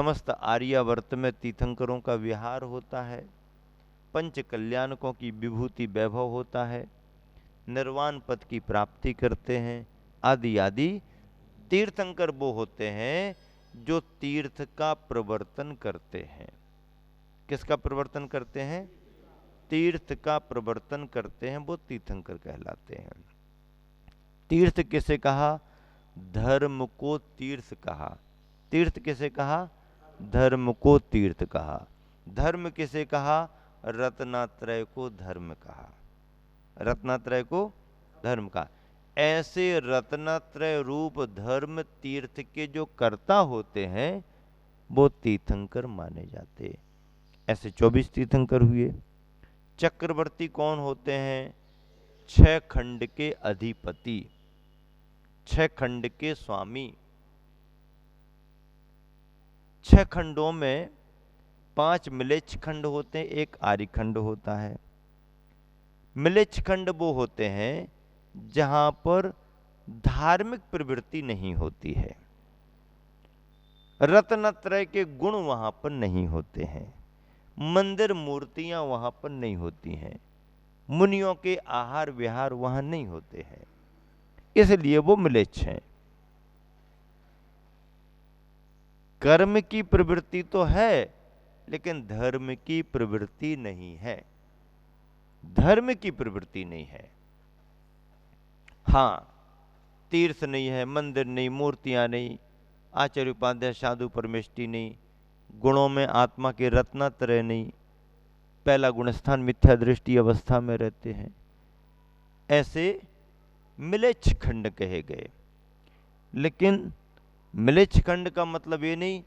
समस्त आर्यावर्त में तीर्थंकरों का विहार होता है, पंच कल्याणकों की विभूति वैभव होता है, निर्वाण पद की प्राप्ति करते हैं, आदि आदि। तीर्थंकर वो होते हैं जो तीर्थ का प्रवर्तन करते हैं। किसका प्रवर्तन करते हैं? तीर्थ का प्रवर्तन करते हैं, वो तीर्थंकर कहलाते हैं। तीर्थ किसे कहा? धर्म को तीर्थ कहा। तीर्थ किसे कहा? धर्म को तीर्थ कहा। धर्म किसे कहा? रत्नात्रय को धर्म कहा। रत्नात्रय को धर्म का। ऐसे रत्नात्रय रूप धर्म तीर्थ के जो कर्ता होते हैं वो तीर्थंकर माने जाते। ऐसे 24 तीर्थंकर हुए। चक्रवर्ती कौन होते हैं? 6 खंड के अधिपति, 6 खंड के स्वामी। 6 खंडों में 5 मिलेच्छ खंड होते हैं, 1 आर्य खंड होता है। मिलेच्छ खंड वो होते हैं जहां पर धार्मिक प्रवृत्ति नहीं होती है, रत्नत्रय के गुण वहां पर नहीं होते हैं, मंदिर मूर्तियां वहां पर नहीं होती हैं, मुनियों के आहार विहार वहां नहीं होते हैं, इसलिए वो मिलेच्छ हैं। कर्म की प्रवृत्ति तो है लेकिन धर्म की प्रवृत्ति नहीं है। धर्म की प्रवृत्ति नहीं है। हाँ, तीर्थ नहीं है, मंदिर नहीं, मूर्तियां नहीं, आचार्य उपाध्याय साधु परमेष्टि नहीं, गुणों में आत्मा के रत्नात्रय नहीं, पहला गुणस्थान मिथ्या दृष्टि अवस्था में रहते हैं, ऐसे मिलेच्छ खंड कहे गए। लेकिन मिलेच्छ खंड का मतलब ये नहीं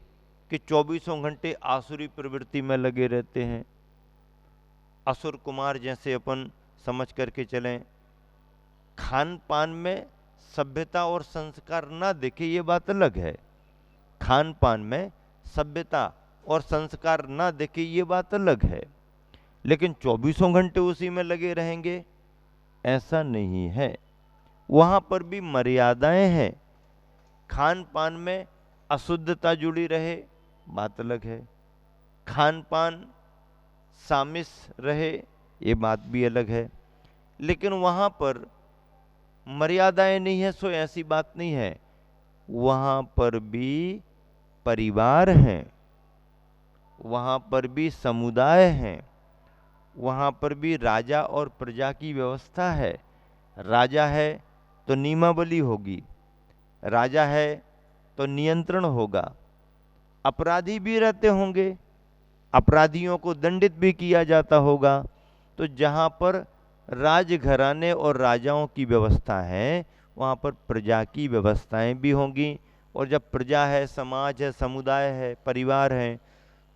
कि 24 घंटे आसुरी प्रवृत्ति में लगे रहते हैं। असुर कुमार जैसे अपन समझ करके चलें। खान पान में सभ्यता और संस्कार ना दिखे ये बात अलग है। खान पान में सभ्यता और संस्कार ना दिखे ये बात अलग है, लेकिन 24 घंटे उसी में लगे रहेंगे ऐसा नहीं है। वहां पर भी मर्यादाएं हैं। खान पान में अशुद्धता जुड़ी रहे बात अलग है, खान पान सामिस रहे ये बात भी अलग है। लेकिन वहां पर मर्यादाएं नहीं है सो ऐसी बात नहीं है। वहां पर भी परिवार हैं, वहां पर भी समुदाय हैं, वहां पर भी राजा और प्रजा की व्यवस्था है। राजा है तो नियमावली होगी, राजा है तो नियंत्रण होगा, अपराधी भी रहते होंगे, अपराधियों को दंडित भी किया जाता होगा। तो जहां पर राजघराने और राजाओं की व्यवस्था है वहां पर प्रजा की व्यवस्थाएं भी होंगी। और जब प्रजा है, समाज है, समुदाय है, परिवार है,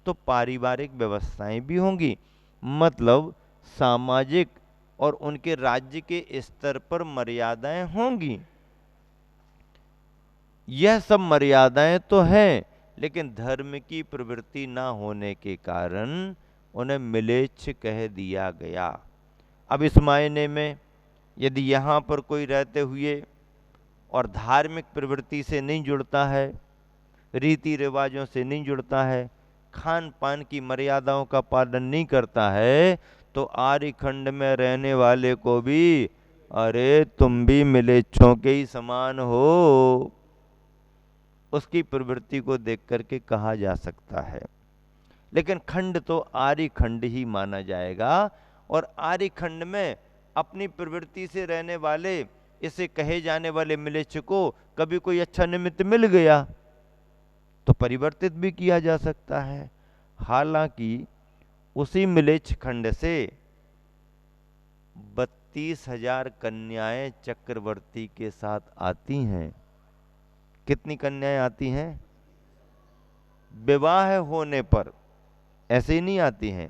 तो पारिवारिक व्यवस्थाएं भी होंगी। मतलब सामाजिक और उनके राज्य के स्तर पर मर्यादाएं होंगी। यह सब मर्यादाएं तो हैं, लेकिन धर्म की प्रवृत्ति ना होने के कारण उन्हें मिलेच्छ कह दिया गया। अब इस मायने में यदि यहाँ पर कोई रहते हुए और धार्मिक प्रवृत्ति से नहीं जुड़ता है, रीति रिवाजों से नहीं जुड़ता है, खान पान की मर्यादाओं का पालन नहीं करता है, तो आर्य खंड में रहने वाले को भी अरे तुम भी मिलेच्छों के ही समान हो, उसकी प्रवृत्ति को देख करके कहा जा सकता है। लेकिन खंड तो आर्य खंड ही माना जाएगा। और आर्य खंड में अपनी प्रवृत्ति से रहने वाले, इसे कहे जाने वाले मिलेच्छ को कभी कोई अच्छा निमित्त मिल गया तो परिवर्तित भी किया जा सकता है। हालांकि उसी मिलेच्छ खंड से 32,000 कन्याएं चक्रवर्ती के साथ आती हैं। कितनी कन्याएं आती हैं? विवाह होने पर ऐसे ही नहीं आती हैं।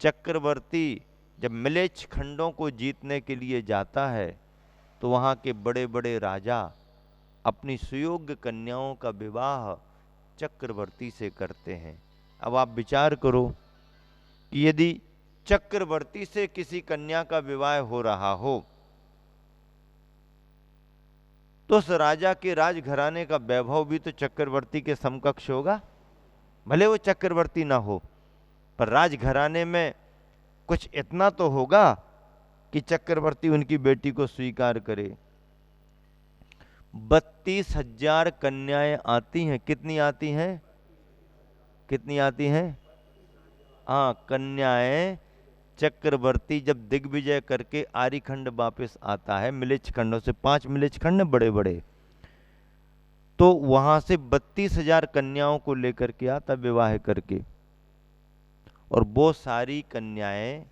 चक्रवर्ती जब मिलेच्छ खंडों को जीतने के लिए जाता है तो वहां के बड़े बड़े राजा अपनी सुयोग्य कन्याओं का विवाह चक्रवर्ती से करते हैं। अब आप विचार करो कि यदि चक्रवर्ती से किसी कन्या का विवाह हो रहा हो तो उस राजा के राजघराने का वैभव भी तो चक्रवर्ती के समकक्ष होगा। भले वो चक्रवर्ती ना हो, पर राजघराने में कुछ इतना तो होगा कि चक्रवर्ती उनकी बेटी को स्वीकार करे। 32,000 कन्याएं आती हैं। कितनी आती हैं? कितनी आती हैं? हाँ, कन्याएं। चक्रवर्ती जब दिग्विजय करके आर्यखंड वापस आता है, मिलिच खंडों से, 5 मिलिच खंड बड़े बड़े, तो वहां से 32,000 कन्याओं को लेकर के आता विवाह करके। और वो सारी कन्याएं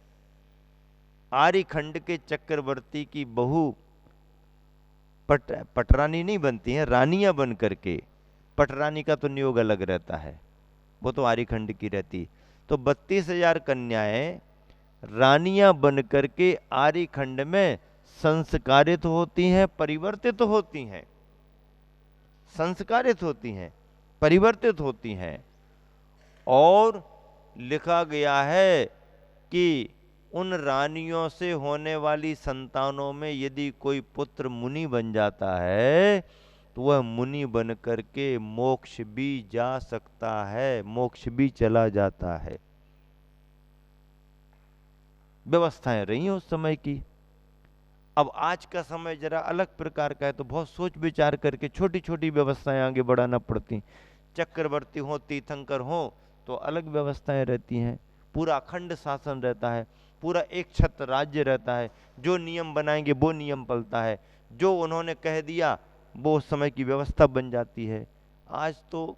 आर्यखंड के चक्रवर्ती की बहू पटरानी नहीं बनती हैं, रानियां बन करके। पटरानी का तो नियोग अलग रहता है, वो तो आर्यखंड की रहती। तो 32,000 कन्याएं रानियां बन करके आर्यखंड में संस्कारित होती हैं, परिवर्तित होती हैं। संस्कारित होती हैं, परिवर्तित होती हैं। और लिखा गया है कि उन रानियों से होने वाली संतानों में यदि कोई पुत्र मुनि बन जाता है तो वह मुनि बन करके मोक्ष भी जा सकता है, मोक्ष भी चला जाता है। व्यवस्थाएं रही उस समय की। अब आज का समय जरा अलग प्रकार का है, तो बहुत सोच विचार करके छोटी छोटी व्यवस्थाएं आगे बढ़ाना पड़ती। चक्रवर्ती हो, तीर्थंकर हो, तो अलग व्यवस्थाएं रहती हैं। पूरा अखंड शासन रहता है, पूरा एक छत्र राज्य रहता है। जो नियम बनाएंगे वो नियम पलता है, जो उन्होंने कह दिया वो उस समय की व्यवस्था बन जाती है। आज तो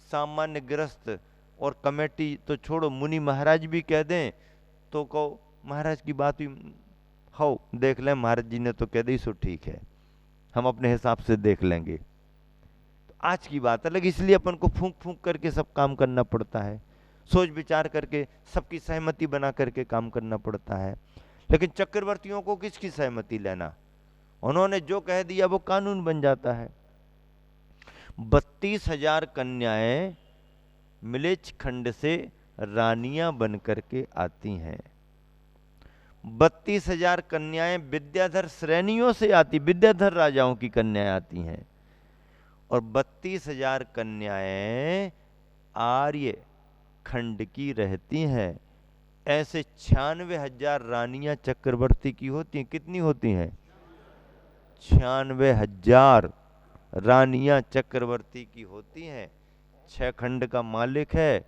सामान्य गृहस्थ और कमेटी तो छोड़ो, मुनि महाराज भी कह दें तो कहो महाराज की बात भी हो, देख लें, महाराज जी ने तो कह दी सो ठीक है, हम अपने हिसाब से देख लेंगे। तो आज की बात अलग, इसलिए अपन को फूंक फूंक करके सब काम करना पड़ता है, सोच विचार करके सबकी सहमति बना करके काम करना पड़ता है। लेकिन चक्रवर्तियों को किसकी सहमति लेना, उन्होंने जो कह दिया वो कानून बन जाता है। 32,000 कन्याएं मिलेच्छ खंड से रानियां बन करके आती हैं। 32,000 कन्याएं विद्याधर श्रेणियों से आती, विद्याधर राजाओं की कन्याएं आती हैं। और 32,000 कन्याएं आर्य खंड की रहती हैं। ऐसे 96,000 रानियां चक्रवर्ती की होती हैं। कितनी होती हैं? 96,000 रानियां चक्रवर्ती की होती हैं। 6 खंड का मालिक है।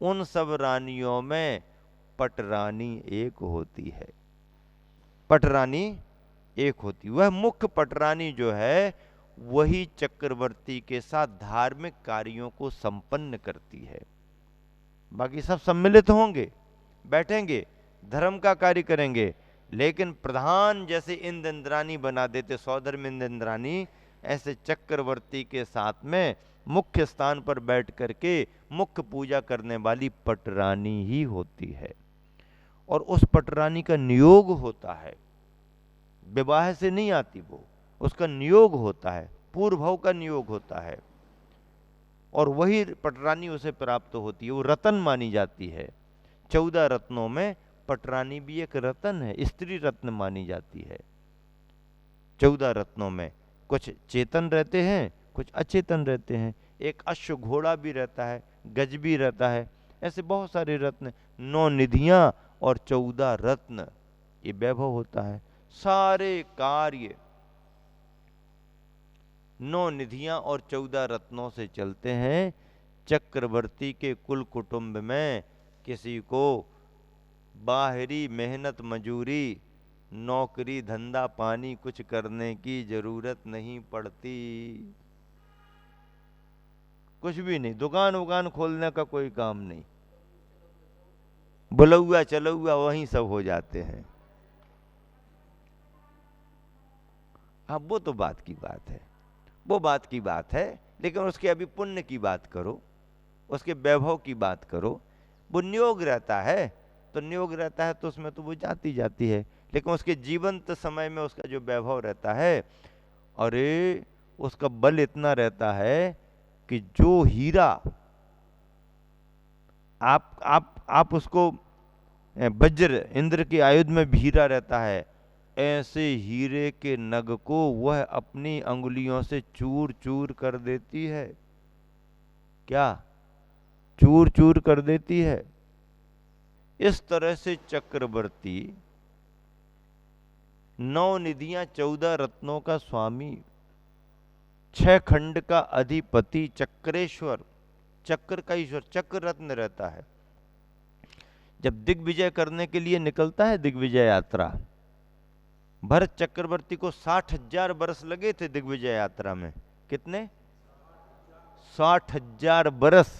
उन सब रानियों में पटरानी एक होती है। पटरानी एक होती, वह मुख्य पटरानी जो है वही चक्रवर्ती के साथ धार्मिक कार्यों को संपन्न करती है। बाकी सब सम्मिलित होंगे, बैठेंगे, धर्म का कार्य करेंगे, लेकिन प्रधान जैसे इंद्र इंद्रानी बना देते, सौधर्म इंद्र इंद्रानी, ऐसे चक्रवर्ती के साथ में मुख्य स्थान पर बैठ करके मुख्य पूजा करने वाली पटरानी ही होती है। और उस पटरानी का नियोग होता है, विवाह से नहीं आती वो, उसका नियोग होता है, पूर्वभाव का नियोग होता है। और वही पटरानी उसे प्राप्त होती है, वो रतन मानी जाती है। 14 रत्नों में पटरानी भी एक रतन है, स्त्री रत्न मानी जाती है। 14 रत्नों में कुछ चेतन रहते हैं, कुछ अचेतन रहते हैं। एक अश्व घोड़ा भी रहता है, गज भी रहता है, ऐसे बहुत सारे रत्न, 9 निधियां और 14 रत्न, ये वैभव होता है। सारे कार्य 9 निधियां और 14 रत्नों से चलते हैं। चक्रवर्ती के कुल कुटुंब में किसी को बाहरी मेहनत मजूरी, नौकरी धंधा पानी कुछ करने की जरूरत नहीं पड़ती। कुछ भी नहीं, दुकान वुकान खोलने का कोई काम नहीं, बुलौआ चलौआ वहीं सब हो जाते हैं। अब वो तो बात की बात है, वो बात की बात है, लेकिन उसके अभी पुण्य की बात करो, उसके वैभव की बात करो। वो नियोग रहता है, तो नियोग रहता है तो उसमें तो वो जाती जाती है, लेकिन उसके जीवंत समय में उसका जो वैभव रहता है, अरे उसका बल इतना रहता है कि जो हीरा आप उसको वज्र, इंद्र के आयुध में भी हीरा रहता है, ऐसे हीरे के नग को वह अपनी अंगुलियों से चूर चूर कर देती है। क्या? चूर चूर कर देती है। इस तरह से चक्रवर्ती 9 निधियां 14 रत्नों का स्वामी, 6 खंड का अधिपति, चक्रेश्वर, चक्र का ईश्वर, चक्र रत्न रहता है। जब दिग्विजय करने के लिए निकलता है दिग्विजय यात्रा, भरत चक्रवर्ती को 60,000 वर्ष लगे थे दिग्विजय यात्रा में। कितने? 60,000 वर्ष।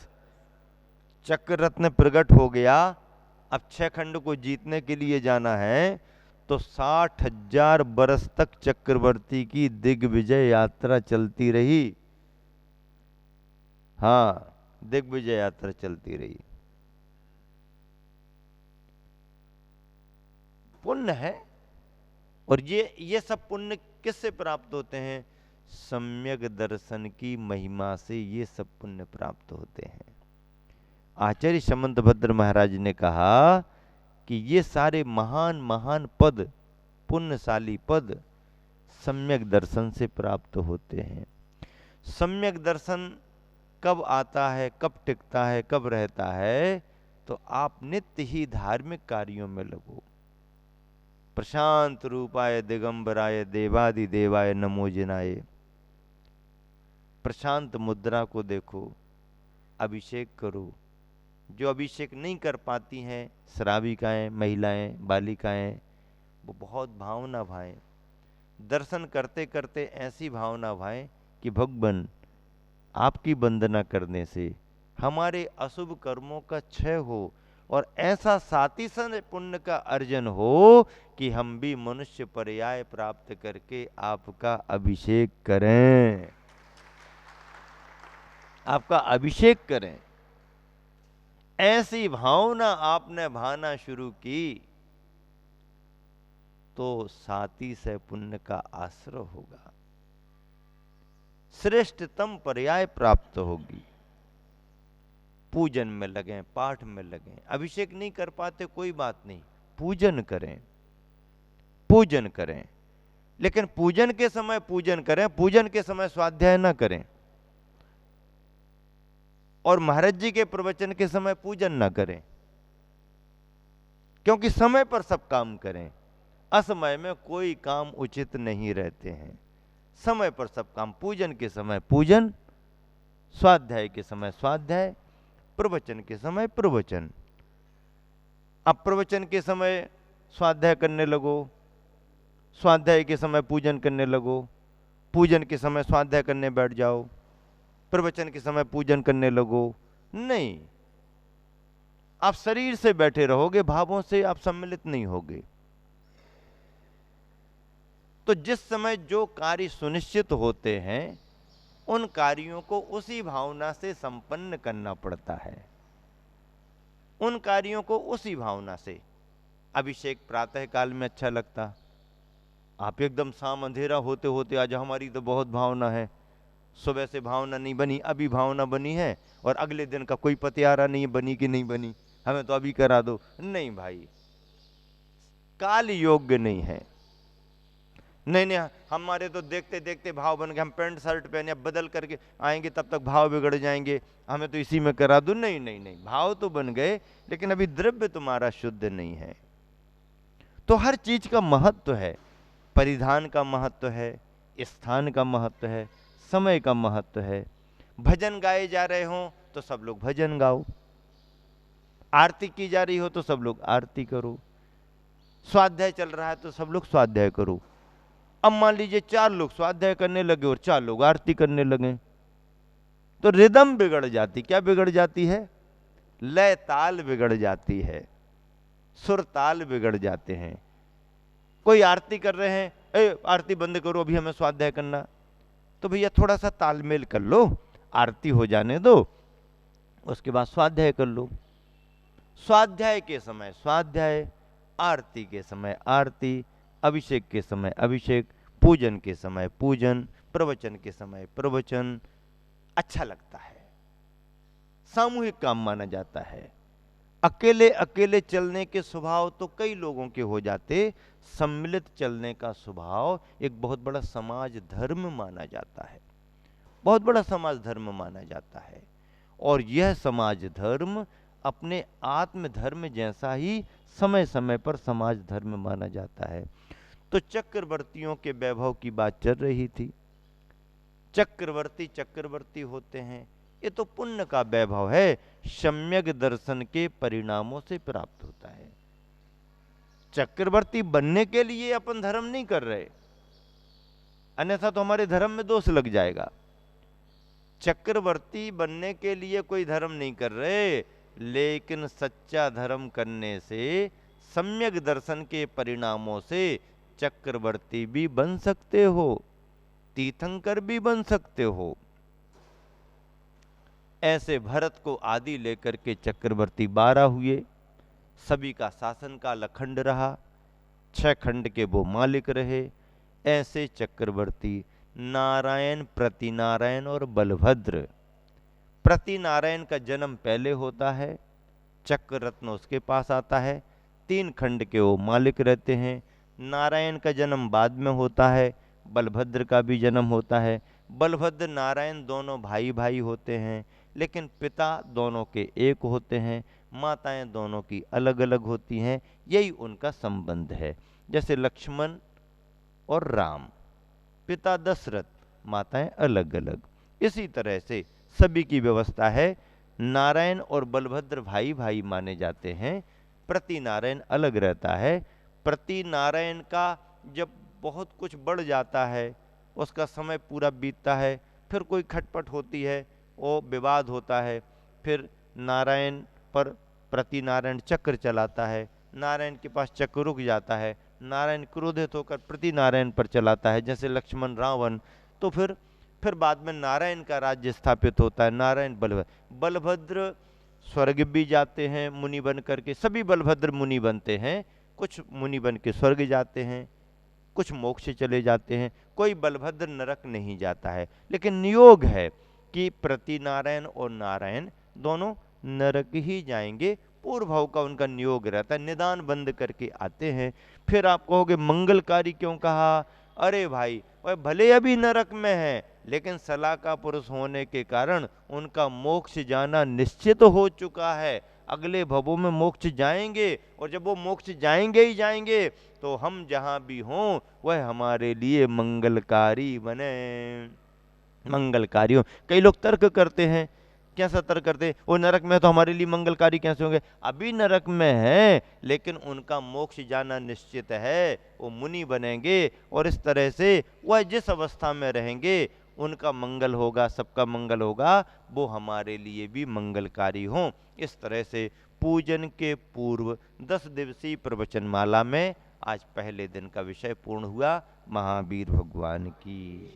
चक्र रत्न प्रकट हो गया, अब 6 खंड को जीतने के लिए जाना है, तो 60,000 वर्ष तक चक्रवर्ती की दिग्विजय यात्रा चलती रही। हाँ, दिग्विजय यात्रा चलती रही। पुण्य है। और ये सब पुण्य किससे प्राप्त होते हैं? सम्यक दर्शन की महिमा से ये सब पुण्य प्राप्त होते हैं। आचार्य समंतभद्र महाराज ने कहा कि ये सारे महान महान पद, पुण्यशाली पद सम्यक दर्शन से प्राप्त होते हैं। सम्यक दर्शन कब आता है, कब टिकता है, कब रहता है? तो आप नित्य ही धार्मिक कार्यों में लगो। प्रशांत रूपाय दिगंबराय देवादि देवाय नमो जिनाय। प्रशांत मुद्रा को देखो, अभिषेक करो। जो अभिषेक नहीं कर पाती हैं श्राविकाएं, महिलाएं, बालिकाएं, वो बहुत भावना भाएं, दर्शन करते करते ऐसी भावना भाएं कि भगवान आपकी वंदना करने से हमारे अशुभ कर्मों का क्षय हो और ऐसा सातिसन पुण्य का अर्जन हो कि हम भी मनुष्य पर्याय प्राप्त करके आपका अभिषेक करें, आपका अभिषेक करें। ऐसी भावना आपने भाना शुरू की तो साती से पुण्य का आश्रय होगा, श्रेष्ठतम पर्याय प्राप्त होगी। पूजन में लगें, पाठ में लगें। अभिषेक नहीं कर पाते कोई बात नहीं, पूजन करें, पूजन करें। लेकिन पूजन के समय पूजन करें, पूजन के समय स्वाध्याय ना करें। और महाराज जी के प्रवचन के समय पूजन ना करें, क्योंकि समय पर सब काम करें। असमय में कोई काम उचित नहीं रहते हैं। समय पर सब काम, पूजन के समय पूजन, स्वाध्याय के समय स्वाध्याय, प्रवचन के समय प्रवचन। अब प्रवचन के समय स्वाध्याय करने लगो, स्वाध्याय के समय पूजन करने लगो, पूजन के समय स्वाध्याय करने बैठ जाओ, प्रवचन के समय पूजन करने लगो। नहीं, आप शरीर से बैठे रहोगे, भावों से आप सम्मिलित नहीं होगे। तो जिस समय जो कार्य सुनिश्चित होते हैं उन कार्यों को उसी भावना से संपन्न करना पड़ता है, उन कार्यों को उसी भावना से। अभिषेक प्रातः काल में अच्छा लगता, आप एकदम शाम अंधेरा होते होते आज हमारी तो बहुत भावना है, सुबह से भावना नहीं बनी, अभी भावना बनी है और अगले दिन का कोई पतियारा नहीं बनी कि नहीं बनी, हमें तो अभी करा दो। नहीं भाई, काल योग्य नहीं है। नहीं नहीं, हमारे तो देखते देखते भाव बन गए, हम पैंट शर्ट पहने अब बदल करके आएंगे तब तक भाव बिगड़ जाएंगे, हमें तो इसी में करा दो। नहीं नहीं नहीं, भाव तो बन गए लेकिन अभी द्रव्य तुम्हारा शुद्ध नहीं है। तो हर चीज का महत्व है, परिधान का महत्व है, स्थान का महत्व है, समय का महत्व है। भजन गाए जा रहे हो तो सब लोग भजन गाओ, आरती की जा रही हो तो सब लोग आरती करो, स्वाध्याय चल रहा है तो सब लोग स्वाध्याय करो। अब मान लीजिए 4 लोग स्वाध्याय करने लगे और 4 लोग आरती करने लगे, तो रिदम बिगड़ जाती। क्या बिगड़ जाती है? लय ताल बिगड़ जाती है, सुर ताल बिगड़ जाते हैं। कोई आरती कर रहे हैं, ए आरती बंद करो अभी हमें स्वाध्याय करना, तो भैया थोड़ा सा तालमेल कर लो, आरती हो जाने दो, उसके बाद स्वाध्याय कर लो। स्वाध्याय के समय स्वाध्याय, आरती के समय आरती, अभिषेक के समय अभिषेक, पूजन के समय पूजन, प्रवचन के समय प्रवचन। अच्छा लगता है, सामूहिक काम माना जाता है। अकेले अकेले चलने के स्वभाव तो कई लोगों के हो जाते, सम्मिलित चलने का स्वभाव एक बहुत बड़ा समाज धर्म माना जाता है, बहुत बड़ा समाज धर्म माना जाता है। और यह समाज धर्म अपने आत्म धर्म जैसा ही समय समय पर समाज धर्म माना जाता है। तो चक्रवर्तियों के वैभव की बात चल रही थी। चक्रवर्ती चक्रवर्ती होते हैं, ये तो पुण्य का वैभव है, सम्यक दर्शन के परिणामों से प्राप्त होता है। चक्रवर्ती बनने के लिए अपन धर्म नहीं कर रहे, अन्यथा तो हमारे धर्म में दोष लग जाएगा। चक्रवर्ती बनने के लिए कोई धर्म नहीं कर रहे, लेकिन सच्चा धर्म करने से, सम्यक दर्शन के परिणामों से चक्रवर्ती भी बन सकते हो, तीर्थंकर भी बन सकते हो। ऐसे भरत को आदि लेकर के चक्रवर्ती 12 हुए, सभी का शासन का लखंड रहा, 6 खंड के वो मालिक रहे। ऐसे चक्रवर्ती नारायण, प्रतिनारायण और बलभद्र। प्रतिनारायण का जन्म पहले होता है, चक्र रत्न उसके पास आता है, 3 खंड के वो मालिक रहते हैं। नारायण का जन्म बाद में होता है, बलभद्र का भी जन्म होता है। बलभद्र नारायण दोनों भाई भाई होते हैं, लेकिन पिता दोनों के एक होते हैं, माताएं दोनों की अलग अलग होती हैं। यही उनका संबंध है। जैसे लक्ष्मण और राम, पिता दशरथ, माताएं अलग अलग। इसी तरह से सभी की व्यवस्था है। नारायण और बलभद्र भाई भाई माने जाते हैं, प्रति नारायण अलग रहता है। प्रति नारायण का जब बहुत कुछ बढ़ जाता है, उसका समय पूरा बीतता है, फिर कोई खटपट होती है, वो विवाद होता है, फिर नारायण पर प्रति नारायण चक्र चलाता है, नारायण के पास चक्र रुक जाता है, नारायण क्रोधित होकर प्रति नारायण पर चलाता है, जैसे लक्ष्मण रावण। तो फिर बाद में नारायण का राज्य स्थापित होता है, नारायण बलभद्र। बलभद्र स्वर्ग भी जाते हैं मुनि बन करके, सभी बलभद्र मुनि बनते हैं, कुछ मुनि बन के स्वर्ग जाते हैं, कुछ मोक्ष चले जाते हैं, कोई बलभद्र नरक नहीं जाता है। लेकिन नियोग है कि प्रति नारायण और नारायण दोनों नरक ही जाएंगे, पूर्व भाव का उनका नियोग रहता है, निदान बंद करके आते हैं। फिर आप कहोगे मंगलकारी क्यों कहा? अरे भाई, वह भले अभी नरक में है, लेकिन सलाह का पुरुष होने के कारण उनका मोक्ष जाना निश्चित हो चुका है। अगले भवों में मोक्ष जाएंगे, और जब वो मोक्ष जाएंगे ही जाएंगे, तो हम जहां भी हों वह हमारे लिए मंगलकारी बने, मंगलकारी हो। कई लोग तर्क करते हैं, कैसा तर्क करते हैं? वो नरक में तो हमारे लिए मंगलकारी कैसे होंगे? अभी नरक में है, लेकिन उनका मोक्ष जाना निश्चित है, वो मुनि बनेंगे, और इस तरह से वह जिस अवस्था में रहेंगे उनका मंगल होगा, सबका मंगल होगा, वो हमारे लिए भी मंगलकारी हों। इस तरह से पूजन के पूर्व 10 दिवसीय प्रवचनमाला में आज पहले दिन का विषय पूर्ण हुआ। महावीर भगवान की